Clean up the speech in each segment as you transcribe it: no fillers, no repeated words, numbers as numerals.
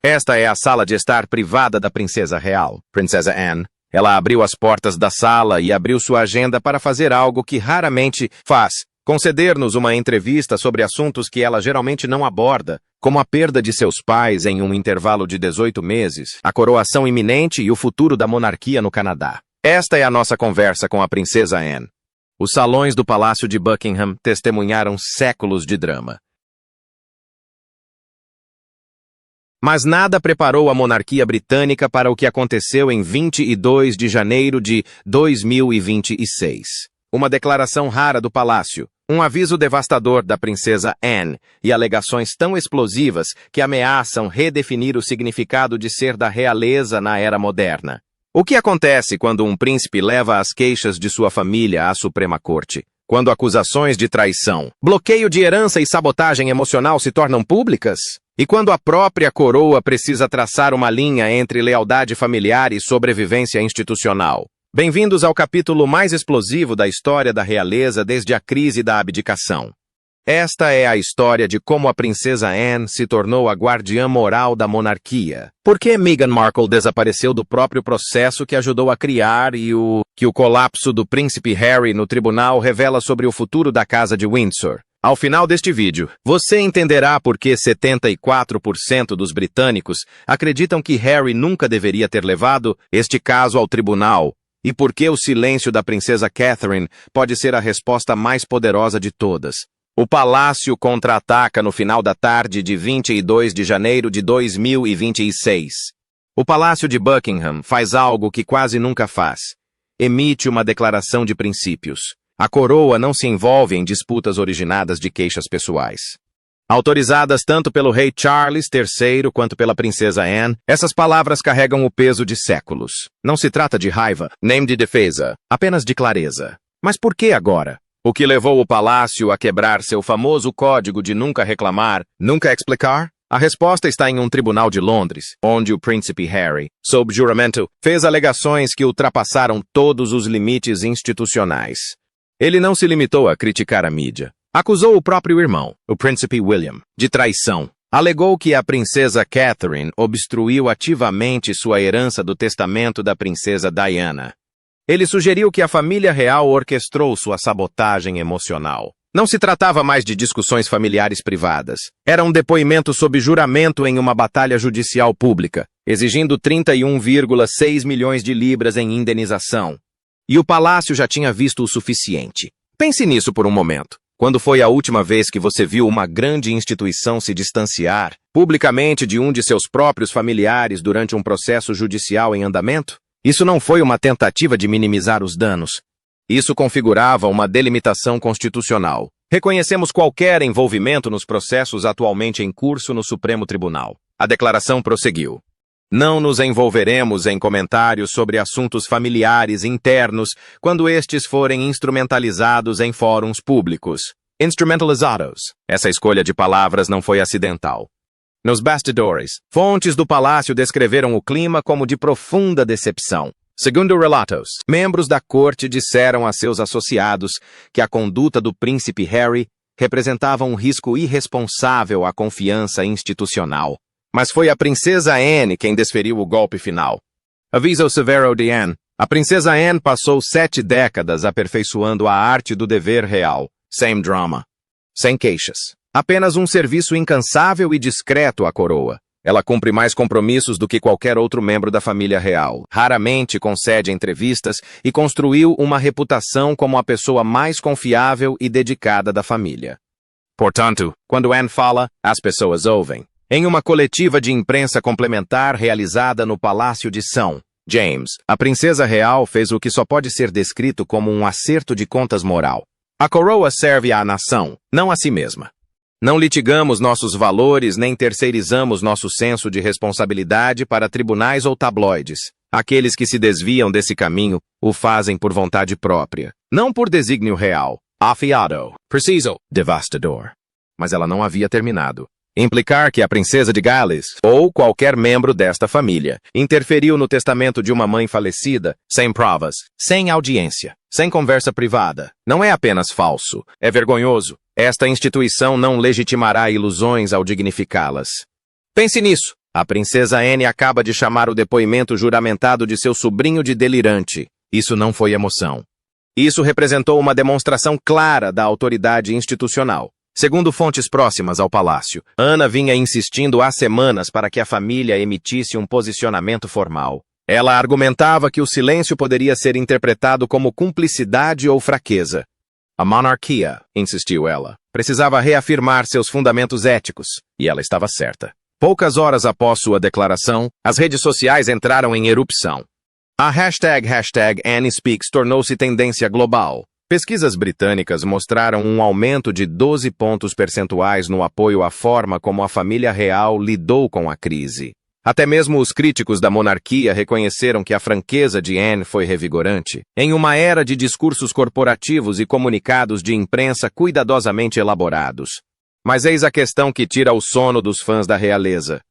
Esta é a sala de estar privada da princesa real, Princesa Anne. Ela abriu as portas da sala e abriu sua agenda para fazer algo que raramente faz: conceder-nos uma entrevista sobre assuntos que ela geralmente não aborda, como a perda de seus pais em um intervalo de 18 meses, a coroação iminente e o futuro da monarquia no Canadá. Esta é a nossa conversa com a princesa Anne. Os salões do Palácio de Buckingham testemunharam séculos de drama. Mas nada preparou a monarquia britânica para o que aconteceu em 22 de janeiro de 2026. Uma declaração rara do palácio, um aviso devastador da princesa Anne e alegações tão explosivas que ameaçam redefinir o significado de ser da realeza na era moderna. O que acontece quando um príncipe leva as queixas de sua família à Suprema Corte? Quando acusações de traição, bloqueio de herança e sabotagem emocional se tornam públicas? E quando a própria coroa precisa traçar uma linha entre lealdade familiar e sobrevivência institucional? Bem-vindos ao capítulo mais explosivo da história da realeza desde a crise da abdicação. Esta é a história de como a princesa Anne se tornou a guardiã moral da monarquia. Por que Meghan Markle desapareceu do próprio processo que ajudou a criar e o colapso do príncipe Harry no tribunal revela sobre o futuro da Casa de Windsor? Ao final deste vídeo, você entenderá por que 74% dos britânicos acreditam que Harry nunca deveria ter levado este caso ao tribunal e por que o silêncio da princesa Catherine pode ser a resposta mais poderosa de todas. O palácio contra-ataca no final da tarde de 22 de janeiro de 2026. O Palácio de Buckingham faz algo que quase nunca faz. Emite uma declaração de princípios. A coroa não se envolve em disputas originadas de queixas pessoais. Autorizadas tanto pelo rei Charles III quanto pela princesa Anne, essas palavras carregam o peso de séculos. Não se trata de raiva, nem de defesa, apenas de clareza. Mas por que agora? O que levou o palácio a quebrar seu famoso código de nunca reclamar, nunca explicar? A resposta está em um tribunal de Londres, onde o príncipe Harry, sob juramento, fez alegações que ultrapassaram todos os limites institucionais. Ele não se limitou a criticar a mídia. Acusou o próprio irmão, o príncipe William, de traição. Alegou que a princesa Catherine obstruiu ativamente sua herança do testamento da princesa Diana. Ele sugeriu que a família real orquestrou sua sabotagem emocional. Não se tratava mais de discussões familiares privadas. Era um depoimento sob juramento em uma batalha judicial pública, exigindo 31,6 milhões de libras em indenização. E o palácio já tinha visto o suficiente. Pense nisso por um momento. Quando foi a última vez que você viu uma grande instituição se distanciar publicamente de um de seus próprios familiares durante um processo judicial em andamento? Isso não foi uma tentativa de minimizar os danos. Isso configurava uma delimitação constitucional. Reconhecemos qualquer envolvimento nos processos atualmente em curso no Supremo Tribunal. A declaração prosseguiu. Não nos envolveremos em comentários sobre assuntos familiares internos quando estes forem instrumentalizados em fóruns públicos. Instrumentalizados. Essa escolha de palavras não foi acidental. Nos bastidores, fontes do palácio descreveram o clima como de profunda decepção. Segundo relatos, membros da corte disseram a seus associados que a conduta do príncipe Harry representava um risco irresponsável à confiança institucional. Mas foi a princesa Anne quem desferiu o golpe final. Aviso severo de Anne. A princesa Anne passou 7 décadas aperfeiçoando a arte do dever real, sem drama, sem queixas. Apenas um serviço incansável e discreto à coroa. Ela cumpre mais compromissos do que qualquer outro membro da família real. Raramente concede entrevistas e construiu uma reputação como a pessoa mais confiável e dedicada da família. Portanto, quando Anne fala, as pessoas ouvem. Em uma coletiva de imprensa complementar realizada no Palácio de São James, a princesa real fez o que só pode ser descrito como um acerto de contas moral. A coroa serve à nação, não a si mesma. Não litigamos nossos valores nem terceirizamos nosso senso de responsabilidade para tribunais ou tabloides. Aqueles que se desviam desse caminho o fazem por vontade própria, não por desígnio real. Afiado, preciso, devastador. Mas ela não havia terminado. Implicar que a princesa de Gales, ou qualquer membro desta família, interferiu no testamento de uma mãe falecida, sem provas, sem audiência, sem conversa privada, não é apenas falso, é vergonhoso. Esta instituição não legitimará ilusões ao dignificá-las. Pense nisso. A princesa Anne acaba de chamar o depoimento juramentado de seu sobrinho de delirante. Isso não foi emoção. Isso representou uma demonstração clara da autoridade institucional. Segundo fontes próximas ao palácio, Ana vinha insistindo há semanas para que a família emitisse um posicionamento formal. Ela argumentava que o silêncio poderia ser interpretado como cumplicidade ou fraqueza. A monarquia, insistiu ela, precisava reafirmar seus fundamentos éticos, e ela estava certa. Poucas horas após sua declaração, as redes sociais entraram em erupção. A hashtag #AnnieSpeaks tornou-se tendência global. Pesquisas britânicas mostraram um aumento de 12 pontos percentuais no apoio à forma como a família real lidou com a crise. Até mesmo os críticos da monarquia reconheceram que a franqueza de Anne foi revigorante, em uma era de discursos corporativos e comunicados de imprensa cuidadosamente elaborados. Mas eis a questão que tira o sono dos fãs da realeza.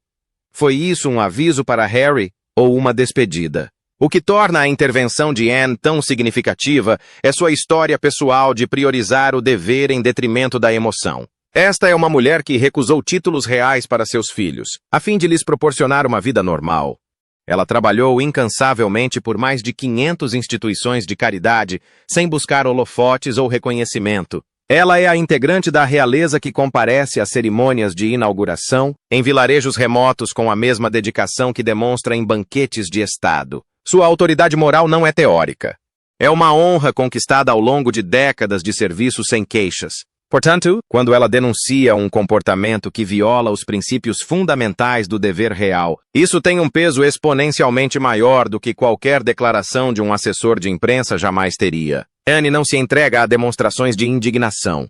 Foi isso um aviso para Harry ou uma despedida? O que torna a intervenção de Anne tão significativa é sua história pessoal de priorizar o dever em detrimento da emoção. Esta é uma mulher que recusou títulos reais para seus filhos, a fim de lhes proporcionar uma vida normal. Ela trabalhou incansavelmente por mais de 500 instituições de caridade, sem buscar holofotes ou reconhecimento. Ela é a integrante da realeza que comparece às cerimônias de inauguração, em vilarejos remotos com a mesma dedicação que demonstra em banquetes de Estado. Sua autoridade moral não é teórica. É uma honra conquistada ao longo de décadas de serviço sem queixas. Portanto, quando ela denuncia um comportamento que viola os princípios fundamentais do dever real, isso tem um peso exponencialmente maior do que qualquer declaração de um assessor de imprensa jamais teria. Anne não se entrega a demonstrações de indignação.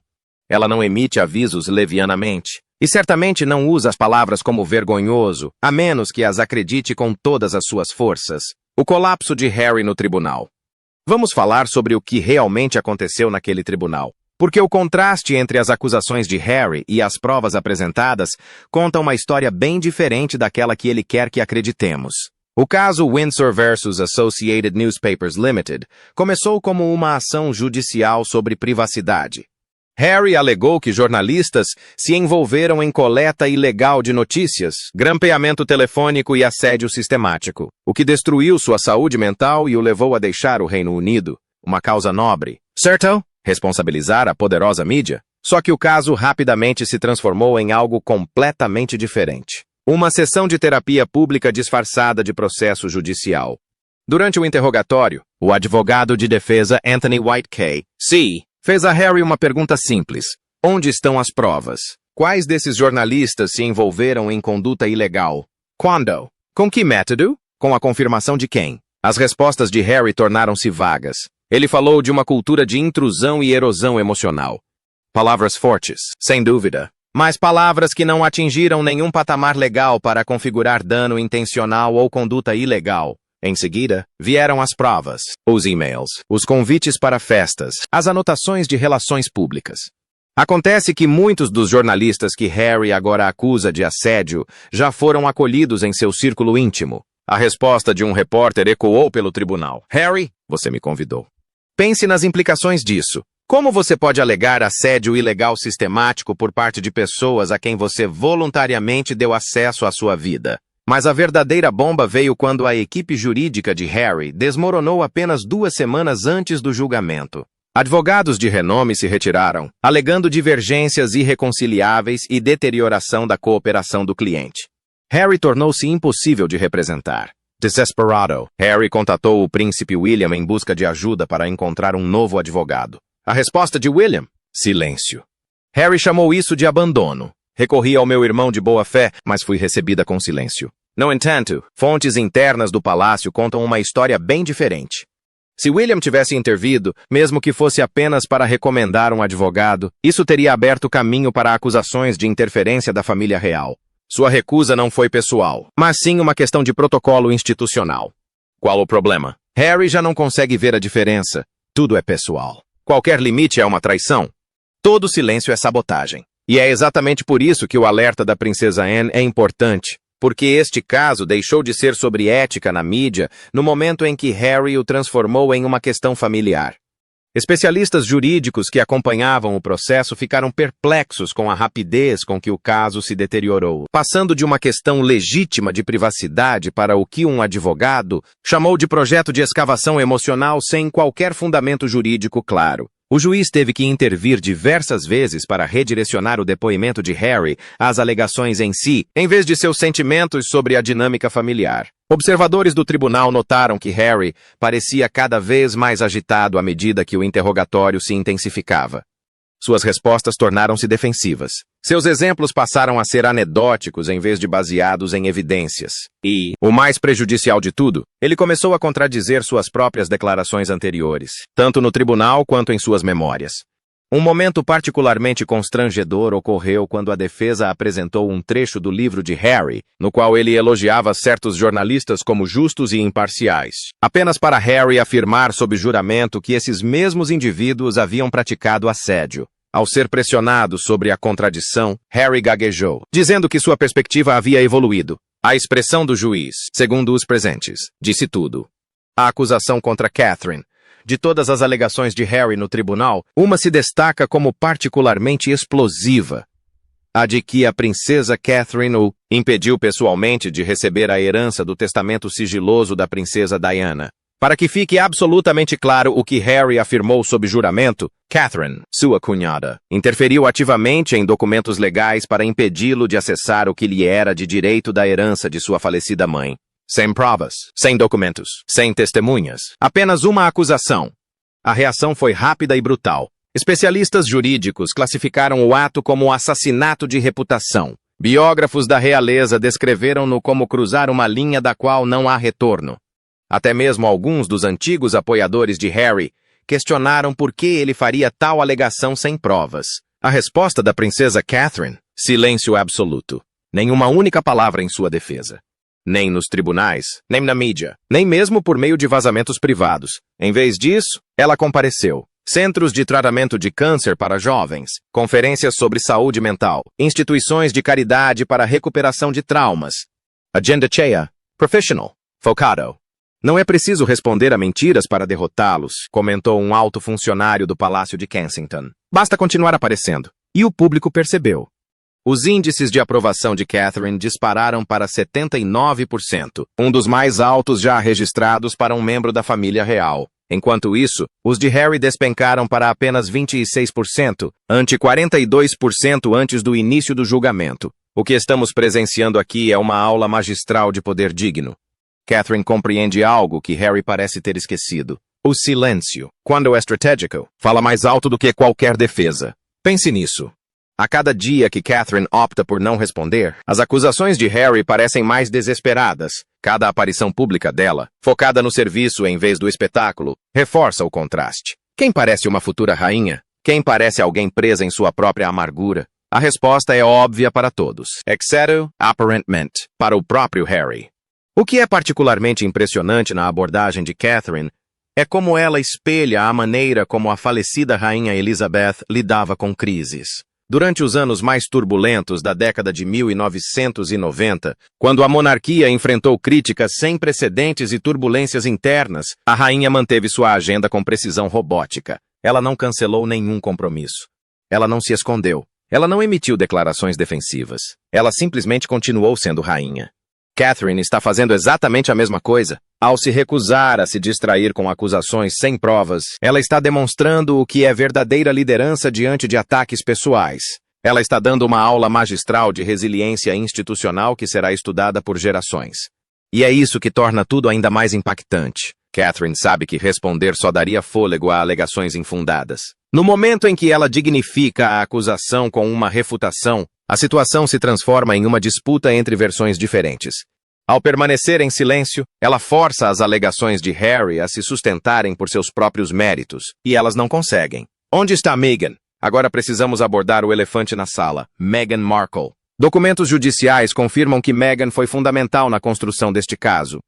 Ela não emite avisos levianamente. E certamente não usa as palavras como vergonhoso, a menos que as acredite com todas as suas forças. O colapso de Harry no tribunal. Vamos falar sobre o que realmente aconteceu naquele tribunal. Porque o contraste entre as acusações de Harry e as provas apresentadas conta uma história bem diferente daquela que ele quer que acreditemos. O caso Windsor vs. Associated Newspapers Limited começou como uma ação judicial sobre privacidade. Harry alegou que jornalistas se envolveram em coleta ilegal de notícias, grampeamento telefônico e assédio sistemático, o que destruiu sua saúde mental e o levou a deixar o Reino Unido, uma causa nobre. Certo? Responsabilizar a poderosa mídia? Só que o caso rapidamente se transformou em algo completamente diferente. Uma sessão de terapia pública disfarçada de processo judicial. Durante o interrogatório, o advogado de defesa Anthony White K.C. fez a Harry uma pergunta simples. Onde estão as provas? Quais desses jornalistas se envolveram em conduta ilegal? Quando? Com que método? Com a confirmação de quem? As respostas de Harry tornaram-se vagas. Ele falou de uma cultura de intrusão e erosão emocional. Palavras fortes, sem dúvida, mas palavras que não atingiram nenhum patamar legal para configurar dano intencional ou conduta ilegal. Em seguida, vieram as provas, os e-mails, os convites para festas, as anotações de relações públicas. Acontece que muitos dos jornalistas que Harry agora acusa de assédio já foram acolhidos em seu círculo íntimo. A resposta de um repórter ecoou pelo tribunal. Harry, você me convidou. Pense nas implicações disso. Como você pode alegar assédio ilegal sistemático por parte de pessoas a quem você voluntariamente deu acesso à sua vida? Mas a verdadeira bomba veio quando a equipe jurídica de Harry desmoronou apenas 2 semanas antes do julgamento. Advogados de renome se retiraram, alegando divergências irreconciliáveis e deterioração da cooperação do cliente. Harry tornou-se impossível de representar. Desesperado, Harry contatou o príncipe William em busca de ajuda para encontrar um novo advogado. A resposta de William? Silêncio. Harry chamou isso de abandono. Recorri ao meu irmão de boa fé, mas fui recebida com silêncio. No entanto, fontes internas do palácio contam uma história bem diferente. Se William tivesse intervido, mesmo que fosse apenas para recomendar um advogado, isso teria aberto caminho para acusações de interferência da família real. Sua recusa não foi pessoal, mas sim uma questão de protocolo institucional. Qual o problema? Harry já não consegue ver a diferença. Tudo é pessoal. Qualquer limite é uma traição. Todo silêncio é sabotagem. E é exatamente por isso que o alerta da princesa Anne é importante, porque este caso deixou de ser sobre ética na mídia no momento em que Harry o transformou em uma questão familiar. Especialistas jurídicos que acompanhavam o processo ficaram perplexos com a rapidez com que o caso se deteriorou, passando de uma questão legítima de privacidade para o que um advogado chamou de projeto de escavação emocional sem qualquer fundamento jurídico claro. O juiz teve que intervir diversas vezes para redirecionar o depoimento de Harry às alegações em si, em vez de seus sentimentos sobre a dinâmica familiar. Observadores do tribunal notaram que Harry parecia cada vez mais agitado à medida que o interrogatório se intensificava. Suas respostas tornaram-se defensivas. Seus exemplos passaram a ser anedóticos em vez de baseados em evidências. E, o mais prejudicial de tudo, ele começou a contradizer suas próprias declarações anteriores, tanto no tribunal quanto em suas memórias. Um momento particularmente constrangedor ocorreu quando a defesa apresentou um trecho do livro de Harry, no qual ele elogiava certos jornalistas como justos e imparciais, apenas para Harry afirmar sob juramento que esses mesmos indivíduos haviam praticado assédio. Ao ser pressionado sobre a contradição, Harry gaguejou, dizendo que sua perspectiva havia evoluído. A expressão do juiz, segundo os presentes, disse tudo. A acusação contra Catherine. De todas as alegações de Harry no tribunal, uma se destaca como particularmente explosiva. A de que a princesa Catherine o impediu pessoalmente de receber a herança do testamento sigiloso da princesa Diana. Para que fique absolutamente claro o que Harry afirmou sob juramento, Catherine, sua cunhada, interferiu ativamente em documentos legais para impedi-lo de acessar o que lhe era de direito da herança de sua falecida mãe. Sem provas, sem documentos, sem testemunhas, apenas uma acusação. A reação foi rápida e brutal. Especialistas jurídicos classificaram o ato como assassinato de reputação. Biógrafos da realeza descreveram-no como cruzar uma linha da qual não há retorno. Até mesmo alguns dos antigos apoiadores de Harry questionaram por que ele faria tal alegação sem provas. A resposta da princesa Catherine? Silêncio absoluto. Nenhuma única palavra em sua defesa. Nem nos tribunais, nem na mídia, nem mesmo por meio de vazamentos privados. Em vez disso, ela compareceu. Centros de tratamento de câncer para jovens, conferências sobre saúde mental, instituições de caridade para recuperação de traumas. Agenda cheia, professional, focado. Não é preciso responder a mentiras para derrotá-los, comentou um alto funcionário do Palácio de Kensington. Basta continuar aparecendo. E o público percebeu. Os índices de aprovação de Catherine dispararam para 79%, um dos mais altos já registrados para um membro da família real. Enquanto isso, os de Harry despencaram para apenas 26%, ante 42% antes do início do julgamento. O que estamos presenciando aqui é uma aula magistral de poder digno. Catherine compreende algo que Harry parece ter esquecido. O silêncio, quando é estratégico, fala mais alto do que qualquer defesa. Pense nisso. A cada dia que Catherine opta por não responder, as acusações de Harry parecem mais desesperadas. Cada aparição pública dela, focada no serviço em vez do espetáculo, reforça o contraste. Quem parece uma futura rainha? Quem parece alguém presa em sua própria amargura? A resposta é óbvia para todos, exceto, aparentemente, para o próprio Harry. O que é particularmente impressionante na abordagem de Catherine é como ela espelha a maneira como a falecida rainha Elizabeth lidava com crises. Durante os anos mais turbulentos da década de 1990, quando a monarquia enfrentou críticas sem precedentes e turbulências internas, a rainha manteve sua agenda com precisão robótica. Ela não cancelou nenhum compromisso. Ela não se escondeu. Ela não emitiu declarações defensivas. Ela simplesmente continuou sendo rainha. Catherine está fazendo exatamente a mesma coisa. Ao se recusar a se distrair com acusações sem provas, ela está demonstrando o que é verdadeira liderança diante de ataques pessoais. Ela está dando uma aula magistral de resiliência institucional que será estudada por gerações. E é isso que torna tudo ainda mais impactante. Catherine sabe que responder só daria fôlego a alegações infundadas. No momento em que ela dignifica a acusação com uma refutação, a situação se transforma em uma disputa entre versões diferentes. Ao permanecer em silêncio, ela força as alegações de Harry a se sustentarem por seus próprios méritos, e elas não conseguem. Onde está Meghan? Agora precisamos abordar o elefante na sala, Meghan Markle. Documentos judiciais confirmam que Meghan foi fundamental na construção deste caso.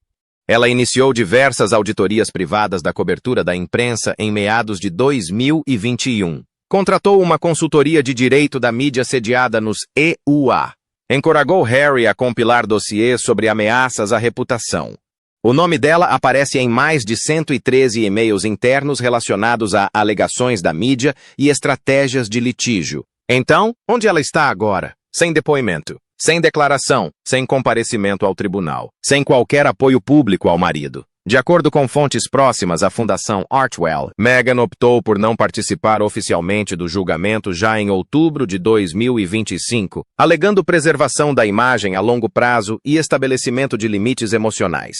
Ela iniciou diversas auditorias privadas da cobertura da imprensa em meados de 2021. Contratou uma consultoria de direito da mídia sediada nos EUA. Encorajou Harry a compilar dossiês sobre ameaças à reputação. O nome dela aparece em mais de 113 e-mails internos relacionados a alegações da mídia e estratégias de litígio. Então, onde ela está agora? Sem depoimento, sem declaração, sem comparecimento ao tribunal, sem qualquer apoio público ao marido. De acordo com fontes próximas à Fundação Artwell, Meghan optou por não participar oficialmente do julgamento já em outubro de 2025, alegando preservação da imagem a longo prazo e estabelecimento de limites emocionais.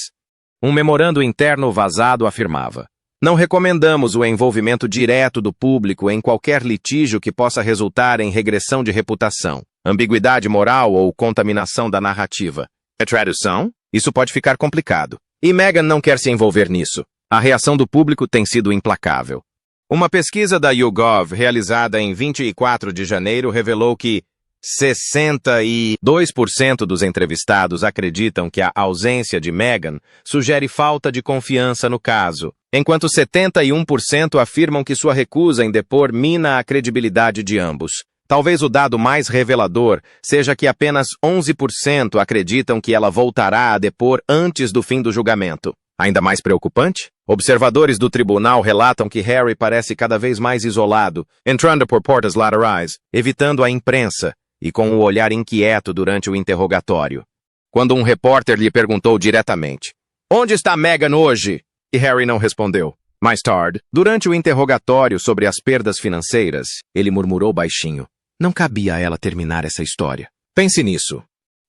Um memorando interno vazado afirmava: "Não recomendamos o envolvimento direto do público em qualquer litígio que possa resultar em regressão de reputação, ambiguidade moral ou contaminação da narrativa." É tradução? Isso pode ficar complicado. E Meghan não quer se envolver nisso. A reação do público tem sido implacável. Uma pesquisa da YouGov, realizada em 24 de janeiro, revelou que 62% dos entrevistados acreditam que a ausência de Meghan sugere falta de confiança no caso, enquanto 71% afirmam que sua recusa em depor mina a credibilidade de ambos. Talvez o dado mais revelador seja que apenas 11% acreditam que ela voltará a depor antes do fim do julgamento. Ainda mais preocupante? Observadores do tribunal relatam que Harry parece cada vez mais isolado, entrando por portas laterais, evitando a imprensa e com o olhar inquieto durante o interrogatório. Quando um repórter lhe perguntou diretamente: "Onde está Meghan hoje?" e Harry não respondeu. Mais tarde, durante o interrogatório sobre as perdas financeiras, ele murmurou baixinho: "Não cabia a ela terminar essa história." Pense nisso.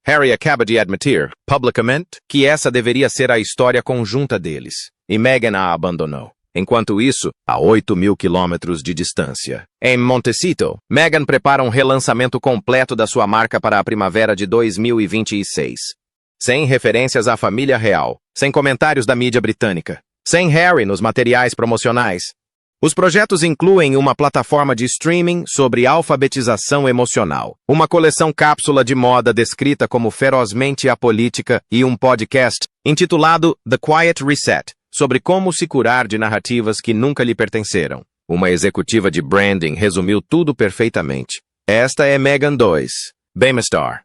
Harry acaba de admitir, publicamente, que essa deveria ser a história conjunta deles, e Meghan a abandonou. Enquanto isso, a 8.000 quilômetros de distância, em Montecito, Meghan prepara um relançamento completo da sua marca para a primavera de 2026. Sem referências à família real, sem comentários da mídia britânica, sem Harry nos materiais promocionais. Os projetos incluem uma plataforma de streaming sobre alfabetização emocional, uma coleção cápsula de moda descrita como ferozmente apolítica e um podcast intitulado The Quiet Reset, sobre como se curar de narrativas que nunca lhe pertenceram. Uma executiva de branding resumiu tudo perfeitamente. Esta é Meghan 2. Bem-estar.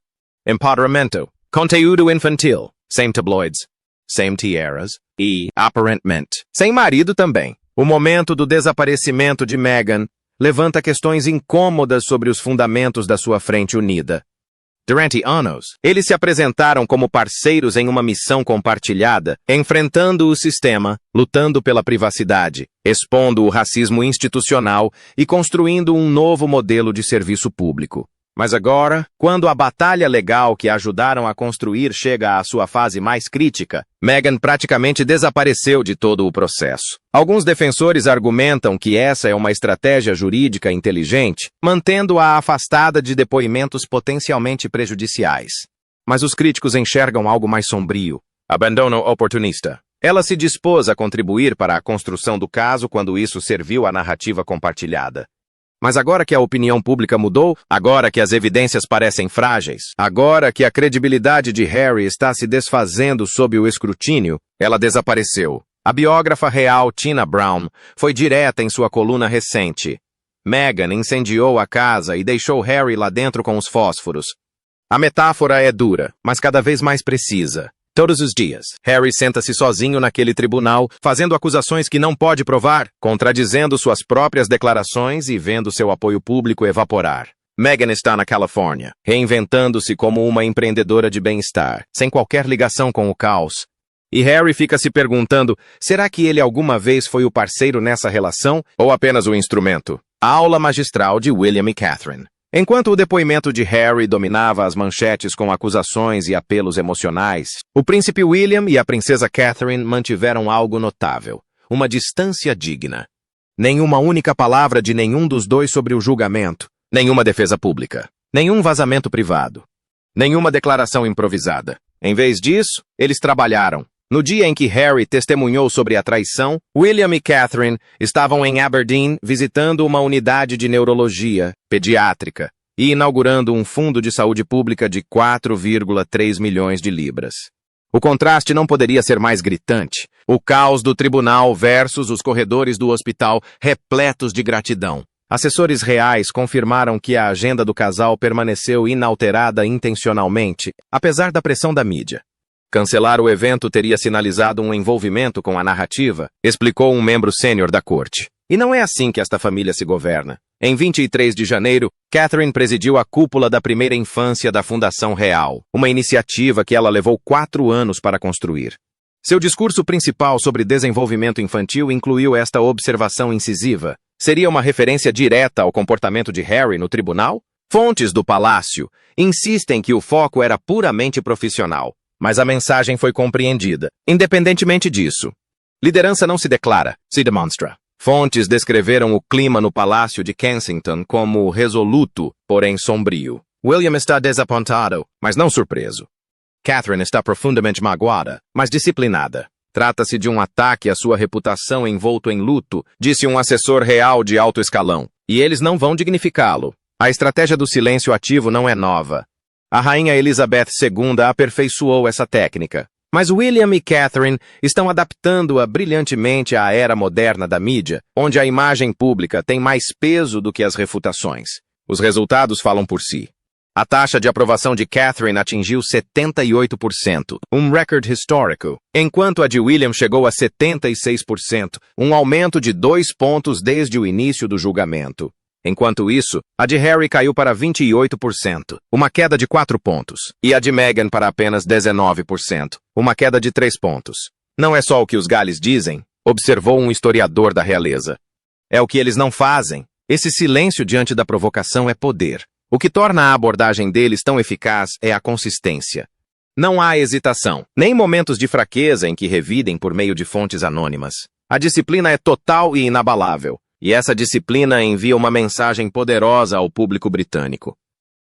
Empoderamento. Conteúdo infantil. Same tabloids. Same tiaras. E, aparentemente, sem marido também. O momento do desaparecimento de Meghan levanta questões incômodas sobre os fundamentos da sua frente unida. Durante anos, eles se apresentaram como parceiros em uma missão compartilhada, enfrentando o sistema, lutando pela privacidade, expondo o racismo institucional e construindo um novo modelo de serviço público. Mas agora, quando a batalha legal que ajudaram a construir chega à sua fase mais crítica, Meghan praticamente desapareceu de todo o processo. Alguns defensores argumentam que essa é uma estratégia jurídica inteligente, mantendo-a afastada de depoimentos potencialmente prejudiciais. Mas os críticos enxergam algo mais sombrio: abandono oportunista. Ela se dispôs a contribuir para a construção do caso quando isso serviu à narrativa compartilhada. Mas agora que a opinião pública mudou, agora que as evidências parecem frágeis, agora que a credibilidade de Harry está se desfazendo sob o escrutínio, ela desapareceu. A biógrafa real Tina Brown foi direta em sua coluna recente. Meghan incendiou a casa e deixou Harry lá dentro com os fósforos. A metáfora é dura, mas cada vez mais precisa. Todos os dias, Harry senta-se sozinho naquele tribunal, fazendo acusações que não pode provar, contradizendo suas próprias declarações e vendo seu apoio público evaporar. Meghan está na Califórnia, reinventando-se como uma empreendedora de bem-estar, sem qualquer ligação com o caos. E Harry fica se perguntando, será que ele alguma vez foi o parceiro nessa relação ou apenas o instrumento? A aula magistral de William e Catherine. Enquanto o depoimento de Harry dominava as manchetes com acusações e apelos emocionais, o príncipe William e a princesa Catherine mantiveram algo notável: uma distância digna. Nenhuma única palavra de nenhum dos dois sobre o julgamento, nenhuma defesa pública, nenhum vazamento privado, nenhuma declaração improvisada. Em vez disso, eles trabalharam. No dia em que Harry testemunhou sobre a traição, William e Catherine estavam em Aberdeen visitando uma unidade de neurologia pediátrica e inaugurando um fundo de saúde pública de 4,3 milhões de libras. O contraste não poderia ser mais gritante. O caos do tribunal versus os corredores do hospital repletos de gratidão. Assessores reais confirmaram que a agenda do casal permaneceu inalterada intencionalmente, apesar da pressão da mídia. Cancelar o evento teria sinalizado um envolvimento com a narrativa, explicou um membro sênior da corte. E não é assim que esta família se governa. Em 23 de janeiro, Catherine presidiu a cúpula da primeira infância da Fundação Real, uma iniciativa que ela levou 4 anos para construir. Seu discurso principal sobre desenvolvimento infantil incluiu esta observação incisiva. Seria uma referência direta ao comportamento de Harry no tribunal? Fontes do palácio insistem que o foco era puramente profissional, mas a mensagem foi compreendida. Independentemente disso, liderança não se declara, se demonstra. Fontes descreveram o clima no Palácio de Kensington como resoluto, porém sombrio. William está desapontado, mas não surpreso. Catherine está profundamente magoada, mas disciplinada. Trata-se de um ataque à sua reputação envolto em luto, disse um assessor real de alto escalão. E eles não vão dignificá-lo. A estratégia do silêncio ativo não é nova. A rainha Elizabeth II aperfeiçoou essa técnica. Mas William e Catherine estão adaptando-a brilhantemente à era moderna da mídia, onde a imagem pública tem mais peso do que as refutações. Os resultados falam por si. A taxa de aprovação de Catherine atingiu 78%, um recorde histórico, enquanto a de William chegou a 76%, um aumento de 2 pontos desde o início do julgamento. Enquanto isso, a de Harry caiu para 28%, uma queda de 4 pontos, e a de Meghan para apenas 19%, uma queda de 3 pontos. Não é só o que os Gales dizem, observou um historiador da realeza. É o que eles não fazem. Esse silêncio diante da provocação é poder. O que torna a abordagem deles tão eficaz é a consistência. Não há hesitação, nem momentos de fraqueza em que revidem por meio de fontes anônimas. A disciplina é total e inabalável. E essa disciplina envia uma mensagem poderosa ao público britânico.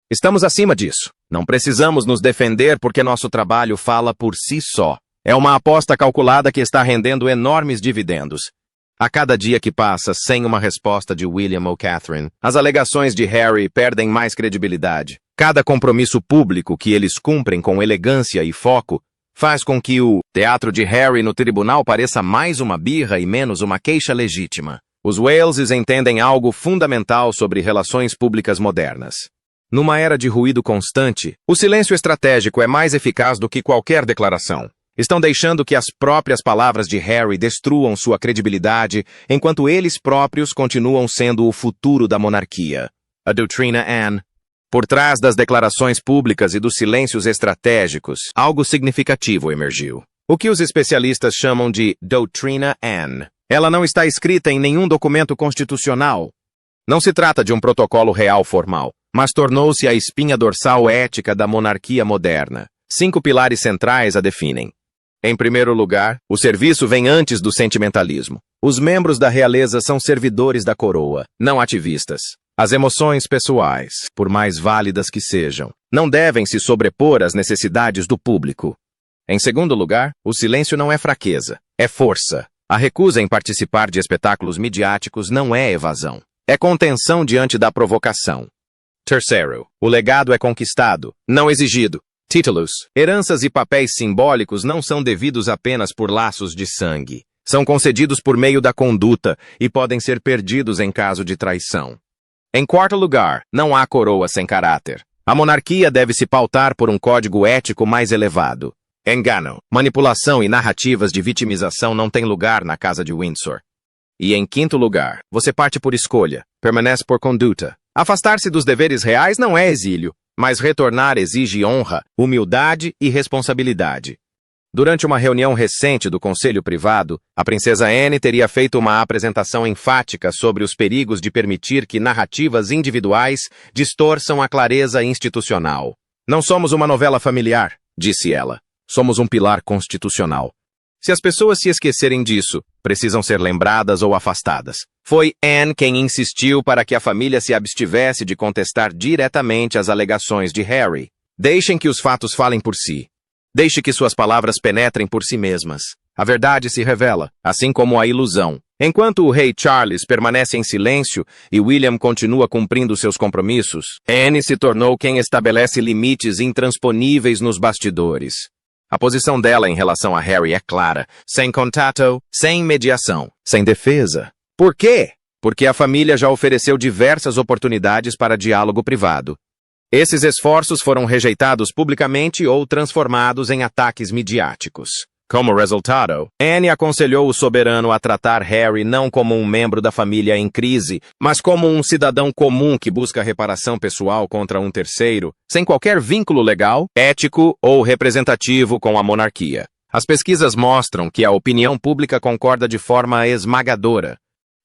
Estamos acima disso. Não precisamos nos defender porque nosso trabalho fala por si só. É uma aposta calculada que está rendendo enormes dividendos. A cada dia que passa sem uma resposta de William ou Catherine, as alegações de Harry perdem mais credibilidade. Cada compromisso público que eles cumprem com elegância e foco faz com que o teatro de Harry no tribunal pareça mais uma birra e menos uma queixa legítima. Os Waleses entendem algo fundamental sobre relações públicas modernas. Numa era de ruído constante, o silêncio estratégico é mais eficaz do que qualquer declaração. Estão deixando que as próprias palavras de Harry destruam sua credibilidade, enquanto eles próprios continuam sendo o futuro da monarquia. A doutrina Anne. Por trás das declarações públicas e dos silêncios estratégicos, algo significativo emergiu. O que os especialistas chamam de doutrina Anne. Ela não está escrita em nenhum documento constitucional. Não se trata de um protocolo real formal, mas tornou-se a espinha dorsal ética da monarquia moderna. 5 pilares centrais a definem. Em primeiro lugar, o serviço vem antes do sentimentalismo. Os membros da realeza são servidores da coroa, não ativistas. As emoções pessoais, por mais válidas que sejam, não devem se sobrepor às necessidades do público. Em segundo lugar, o silêncio não é fraqueza, é força. A recusa em participar de espetáculos midiáticos não é evasão, é contenção diante da provocação. Terceiro, o legado é conquistado, não exigido. Títulos, heranças e papéis simbólicos não são devidos apenas por laços de sangue. São concedidos por meio da conduta e podem ser perdidos em caso de traição. Em quarto lugar, não há coroa sem caráter. A monarquia deve se pautar por um código ético mais elevado. Engano, manipulação e narrativas de vitimização não têm lugar na Casa de Windsor. E em quinto lugar, você parte por escolha, permanece por conduta. Afastar-se dos deveres reais não é exílio, mas retornar exige honra, humildade e responsabilidade. Durante uma reunião recente do Conselho Privado, a princesa Anne teria feito uma apresentação enfática sobre os perigos de permitir que narrativas individuais distorçam a clareza institucional. Não somos uma novela familiar, disse ela. Somos um pilar constitucional. Se as pessoas se esquecerem disso, precisam ser lembradas ou afastadas. Foi Anne quem insistiu para que a família se abstivesse de contestar diretamente as alegações de Harry. Deixem que os fatos falem por si. Deixe que suas palavras penetrem por si mesmas. A verdade se revela, assim como a ilusão. Enquanto o rei Charles permanece em silêncio e William continua cumprindo seus compromissos, Anne se tornou quem estabelece limites intransponíveis nos bastidores. A posição dela em relação a Harry é clara, sem contato, sem mediação, sem defesa. Por quê? Porque a família já ofereceu diversas oportunidades para diálogo privado. Esses esforços foram rejeitados publicamente ou transformados em ataques midiáticos. Como resultado, Anne aconselhou o soberano a tratar Harry não como um membro da família em crise, mas como um cidadão comum que busca reparação pessoal contra um terceiro, sem qualquer vínculo legal, ético ou representativo com a monarquia. As pesquisas mostram que a opinião pública concorda de forma esmagadora.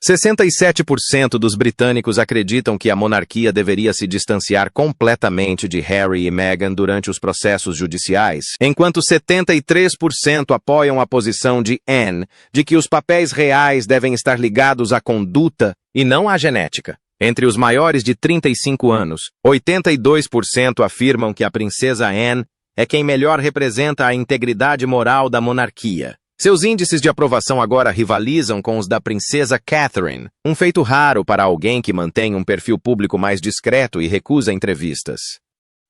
67% dos britânicos acreditam que a monarquia deveria se distanciar completamente de Harry e Meghan durante os processos judiciais, enquanto 73% apoiam a posição de Anne de que os papéis reais devem estar ligados à conduta e não à genética. Entre os maiores de 35 anos, 82% afirmam que a princesa Anne é quem melhor representa a integridade moral da monarquia. Seus índices de aprovação agora rivalizam com os da princesa Catherine, um feito raro para alguém que mantém um perfil público mais discreto e recusa entrevistas.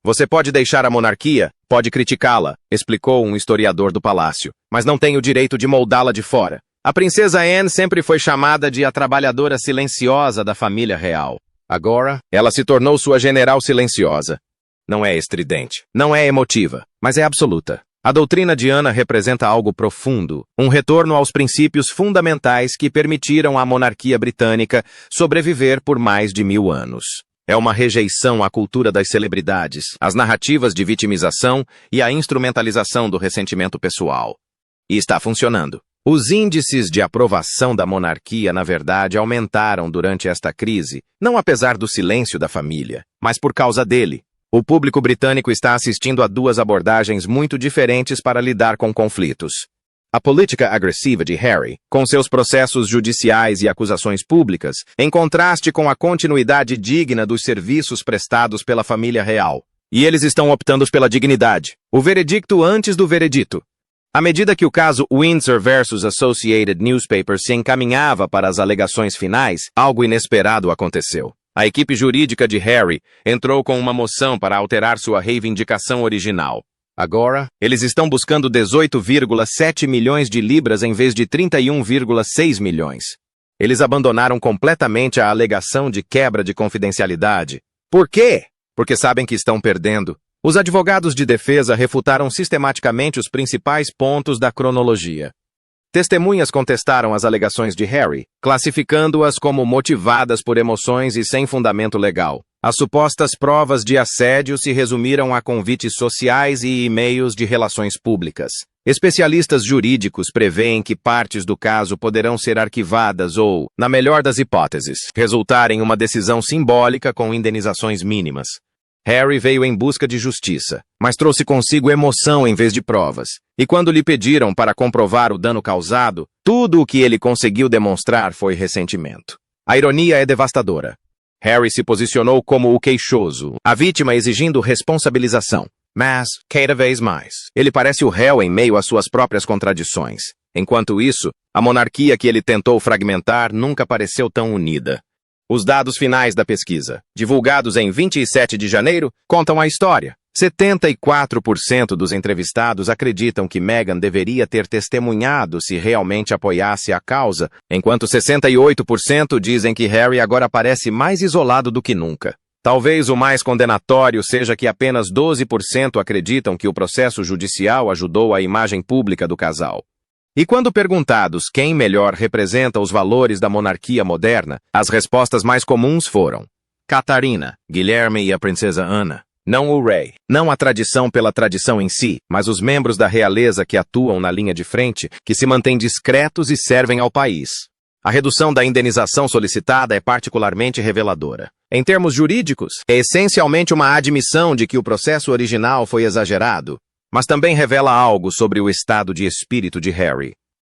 Você pode deixar a monarquia, pode criticá-la, explicou um historiador do palácio, mas não tem o direito de moldá-la de fora. A princesa Anne sempre foi chamada de a trabalhadora silenciosa da família real. Agora, ela se tornou sua general silenciosa. Não é estridente, não é emotiva, mas é absoluta. A doutrina de Ana representa algo profundo, um retorno aos princípios fundamentais que permitiram à monarquia britânica sobreviver por mais de 1000 anos. É uma rejeição à cultura das celebridades, às narrativas de vitimização e à instrumentalização do ressentimento pessoal. E está funcionando. Os índices de aprovação da monarquia, na verdade, aumentaram durante esta crise, não apesar do silêncio da família, mas por causa dele. O público britânico está assistindo a duas abordagens muito diferentes para lidar com conflitos. A política agressiva de Harry, com seus processos judiciais e acusações públicas, em contraste com a continuidade digna dos serviços prestados pela família real. E eles estão optando pela dignidade, o veredicto antes do veredito. À medida que o caso Windsor vs. Associated Newspapers se encaminhava para as alegações finais, algo inesperado aconteceu. A equipe jurídica de Harry entrou com uma moção para alterar sua reivindicação original. Agora, eles estão buscando 18,7 milhões de libras em vez de 31,6 milhões. Eles abandonaram completamente a alegação de quebra de confidencialidade. Por quê? Porque sabem que estão perdendo. Os advogados de defesa refutaram sistematicamente os principais pontos da cronologia. Testemunhas contestaram as alegações de Harry, classificando-as como motivadas por emoções e sem fundamento legal. As supostas provas de assédio se resumiram a convites sociais e e-mails de relações públicas. Especialistas jurídicos preveem que partes do caso poderão ser arquivadas ou, na melhor das hipóteses, resultar em uma decisão simbólica com indenizações mínimas. Harry veio em busca de justiça, mas trouxe consigo emoção em vez de provas. E quando lhe pediram para comprovar o dano causado, tudo o que ele conseguiu demonstrar foi ressentimento. A ironia é devastadora. Harry se posicionou como o queixoso, a vítima exigindo responsabilização. Mas, cada vez mais, ele parece o réu em meio às suas próprias contradições. Enquanto isso, a monarquia que ele tentou fragmentar nunca pareceu tão unida. Os dados finais da pesquisa, divulgados em 27 de janeiro, contam a história. 74% dos entrevistados acreditam que Meghan deveria ter testemunhado se realmente apoiasse a causa, enquanto 68% dizem que Harry agora parece mais isolado do que nunca. Talvez o mais condenatório seja que apenas 12% acreditam que o processo judicial ajudou a imagem pública do casal. E quando perguntados quem melhor representa os valores da monarquia moderna, as respostas mais comuns foram Catarina, Guilherme e a princesa Ana. Não o rei, não a tradição pela tradição em si, mas os membros da realeza que atuam na linha de frente, que se mantêm discretos e servem ao país. A redução da indenização solicitada é particularmente reveladora. Em termos jurídicos, é essencialmente uma admissão de que o processo original foi exagerado, mas também revela algo sobre o estado de espírito de Harry.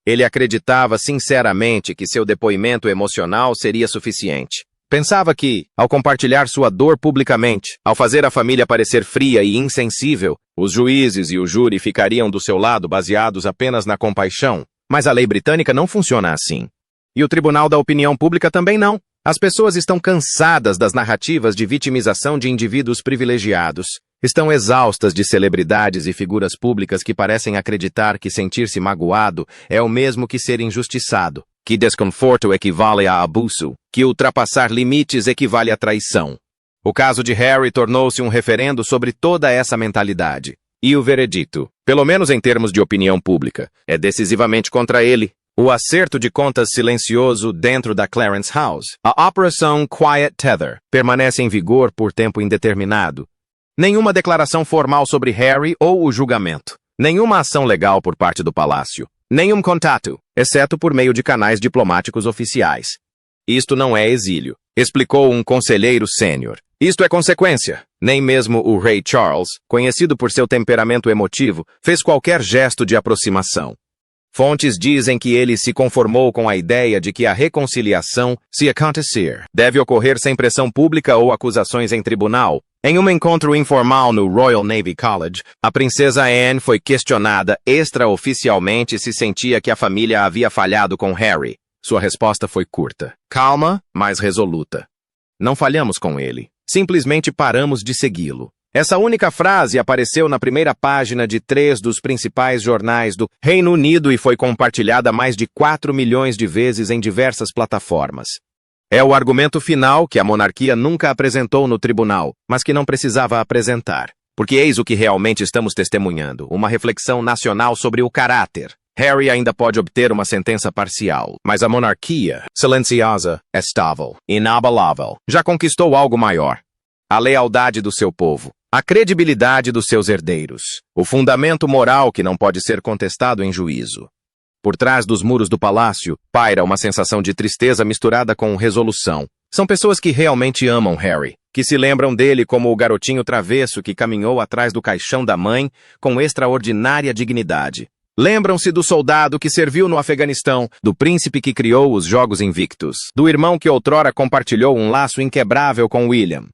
Ele acreditava sinceramente que seu depoimento emocional seria suficiente. Pensava que, ao compartilhar sua dor publicamente, ao fazer a família parecer fria e insensível, os juízes e o júri ficariam do seu lado baseados apenas na compaixão. Mas a lei britânica não funciona assim. E o Tribunal da Opinião Pública também não. As pessoas estão cansadas das narrativas de vitimização de indivíduos privilegiados. Estão exaustas de celebridades e figuras públicas que parecem acreditar que sentir-se magoado é o mesmo que ser injustiçado, que desconforto equivale a abuso, que ultrapassar limites equivale a traição. O caso de Harry tornou-se um referendo sobre toda essa mentalidade. E o veredito, pelo menos em termos de opinião pública, é decisivamente contra ele. O acerto de contas silencioso dentro da Clarence House, a Operação Quiet Tether, permanece em vigor por tempo indeterminado. Nenhuma declaração formal sobre Harry ou o julgamento. Nenhuma ação legal por parte do Palácio. Nenhum contato, exceto por meio de canais diplomáticos oficiais. Isto não é exílio, explicou um conselheiro sênior. Isto é consequência. Nem mesmo o rei Charles, conhecido por seu temperamento emotivo, fez qualquer gesto de aproximação. Fontes dizem que ele se conformou com a ideia de que a reconciliação, se acontecer, deve ocorrer sem pressão pública ou acusações em tribunal. Em um encontro informal no Royal Navy College, a princesa Anne foi questionada extraoficialmente se sentia que a família havia falhado com Harry. Sua resposta foi curta, calma, mas resoluta. Não falhamos com ele. Simplesmente paramos de segui-lo. Essa única frase apareceu na primeira página de 3 dos principais jornais do Reino Unido e foi compartilhada mais de 4 milhões de vezes em diversas plataformas. É o argumento final que a monarquia nunca apresentou no tribunal, mas que não precisava apresentar. Porque eis o que realmente estamos testemunhando, uma reflexão nacional sobre o caráter. Harry ainda pode obter uma sentença parcial, mas a monarquia, silenciosa, estável, inabalável, já conquistou algo maior. A lealdade do seu povo, a credibilidade dos seus herdeiros, o fundamento moral que não pode ser contestado em juízo. Por trás dos muros do palácio, paira uma sensação de tristeza misturada com resolução. São pessoas que realmente amam Harry, que se lembram dele como o garotinho travesso que caminhou atrás do caixão da mãe com extraordinária dignidade. Lembram-se do soldado que serviu no Afeganistão, do príncipe que criou os Jogos Invictus, do irmão que outrora compartilhou um laço inquebrável com William.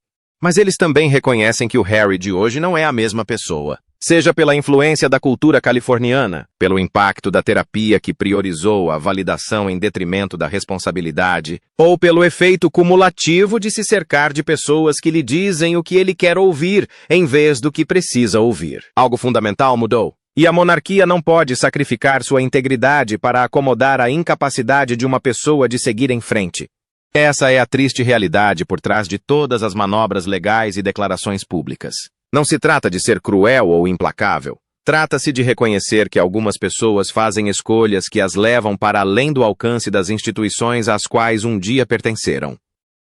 Mas eles também reconhecem que o Harry de hoje não é a mesma pessoa. Seja pela influência da cultura californiana, pelo impacto da terapia que priorizou a validação em detrimento da responsabilidade, ou pelo efeito cumulativo de se cercar de pessoas que lhe dizem o que ele quer ouvir, em vez do que precisa ouvir. Algo fundamental mudou. E a monarquia não pode sacrificar sua integridade para acomodar a incapacidade de uma pessoa de seguir em frente. Essa é a triste realidade por trás de todas as manobras legais e declarações públicas. Não se trata de ser cruel ou implacável. Trata-se de reconhecer que algumas pessoas fazem escolhas que as levam para além do alcance das instituições às quais um dia pertenceram.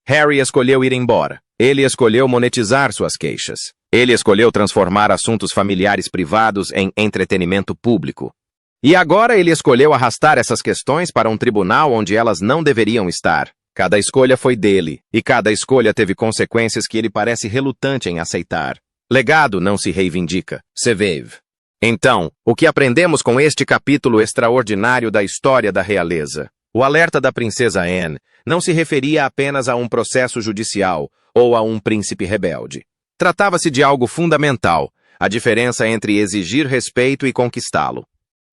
Harry escolheu ir embora. Ele escolheu monetizar suas queixas. Ele escolheu transformar assuntos familiares privados em entretenimento público. E agora ele escolheu arrastar essas questões para um tribunal onde elas não deveriam estar. Cada escolha foi dele, e cada escolha teve consequências que ele parece relutante em aceitar. Legado não se reivindica, se vive. Então, o que aprendemos com este capítulo extraordinário da história da realeza? O alerta da princesa Anne não se referia apenas a um processo judicial ou a um príncipe rebelde. Tratava-se de algo fundamental, a diferença entre exigir respeito e conquistá-lo.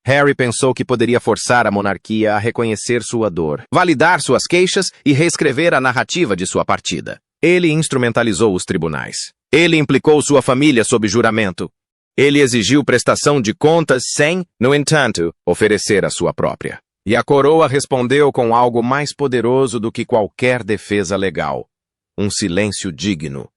Harry pensou que poderia forçar a monarquia a reconhecer sua dor, validar suas queixas e reescrever a narrativa de sua partida. Ele instrumentalizou os tribunais. Ele implicou sua família sob juramento. Ele exigiu prestação de contas sem, no entanto, oferecer a sua própria. E a coroa respondeu com algo mais poderoso do que qualquer defesa legal. Um silêncio digno.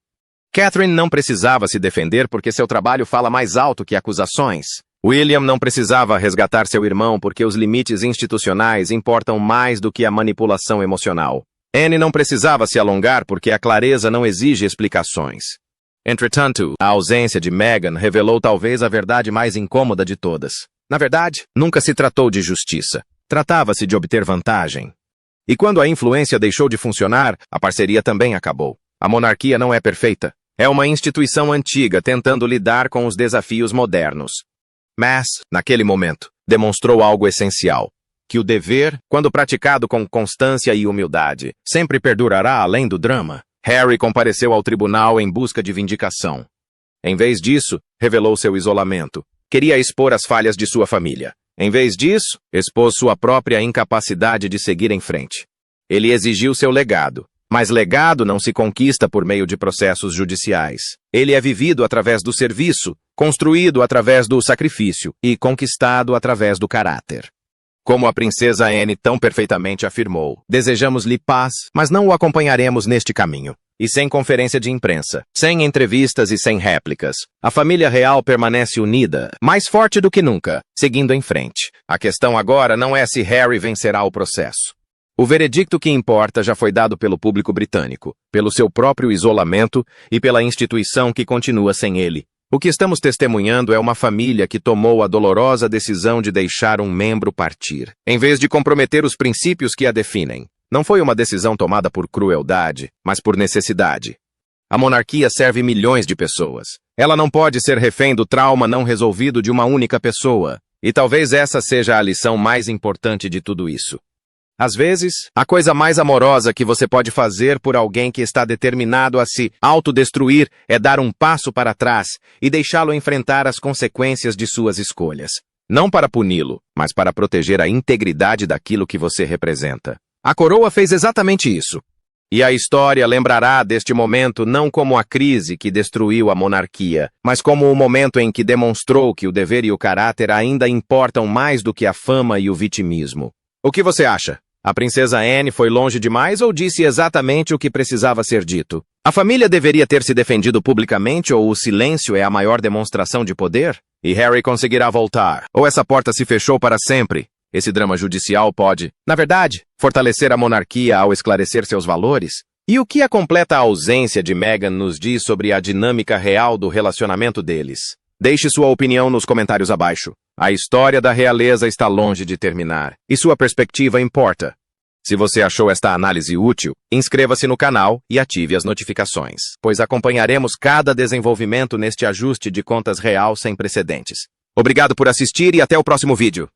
Catherine não precisava se defender porque seu trabalho fala mais alto que acusações. William não precisava resgatar seu irmão porque os limites institucionais importam mais do que a manipulação emocional. Anne não precisava se alongar porque a clareza não exige explicações. Entretanto, a ausência de Meghan revelou talvez a verdade mais incômoda de todas. Na verdade, nunca se tratou de justiça. Tratava-se de obter vantagem. E quando a influência deixou de funcionar, a parceria também acabou. A monarquia não é perfeita. É uma instituição antiga tentando lidar com os desafios modernos. Mas, naquele momento, demonstrou algo essencial. Que o dever, quando praticado com constância e humildade, sempre perdurará além do drama. Harry compareceu ao tribunal em busca de vindicação. Em vez disso, revelou seu isolamento. Queria expor as falhas de sua família. Em vez disso, expôs sua própria incapacidade de seguir em frente. Ele exigiu seu legado. Mas legado não se conquista por meio de processos judiciais. Ele é vivido através do serviço, construído através do sacrifício e conquistado através do caráter. Como a princesa Anne tão perfeitamente afirmou, desejamos-lhe paz, mas não o acompanharemos neste caminho. e sem conferência de imprensa, sem entrevistas e sem réplicas. A família real permanece unida, mais forte do que nunca, seguindo em frente. A questão agora não é se Harry vencerá o processo. O veredicto que importa já foi dado pelo público britânico, pelo seu próprio isolamento e pela instituição que continua sem ele. O que estamos testemunhando é uma família que tomou a dolorosa decisão de deixar um membro partir, em vez de comprometer os princípios que a definem. Não foi uma decisão tomada por crueldade, mas por necessidade. A monarquia serve milhões de pessoas. Ela não pode ser refém do trauma não resolvido de uma única pessoa. E talvez essa seja a lição mais importante de tudo isso. Às vezes, a coisa mais amorosa que você pode fazer por alguém que está determinado a se autodestruir é dar um passo para trás e deixá-lo enfrentar as consequências de suas escolhas. Não para puni-lo, mas para proteger a integridade daquilo que você representa. A coroa fez exatamente isso. E a história lembrará deste momento não como a crise que destruiu a monarquia, mas como o momento em que demonstrou que o dever e o caráter ainda importam mais do que a fama e o vitimismo. O que você acha? A princesa Anne foi longe demais ou disse exatamente o que precisava ser dito? A família deveria ter se defendido publicamente ou o silêncio é a maior demonstração de poder? E Harry conseguirá voltar? Ou essa porta se fechou para sempre? Esse drama judicial pode, na verdade, fortalecer a monarquia ao esclarecer seus valores? E o que a completa ausência de Meghan nos diz sobre a dinâmica real do relacionamento deles? Deixe sua opinião nos comentários abaixo. A história da realeza está longe de terminar, e sua perspectiva importa. Se você achou esta análise útil, inscreva-se no canal e ative as notificações, pois acompanharemos cada desenvolvimento neste ajuste de contas real sem precedentes. Obrigado por assistir e até o próximo vídeo.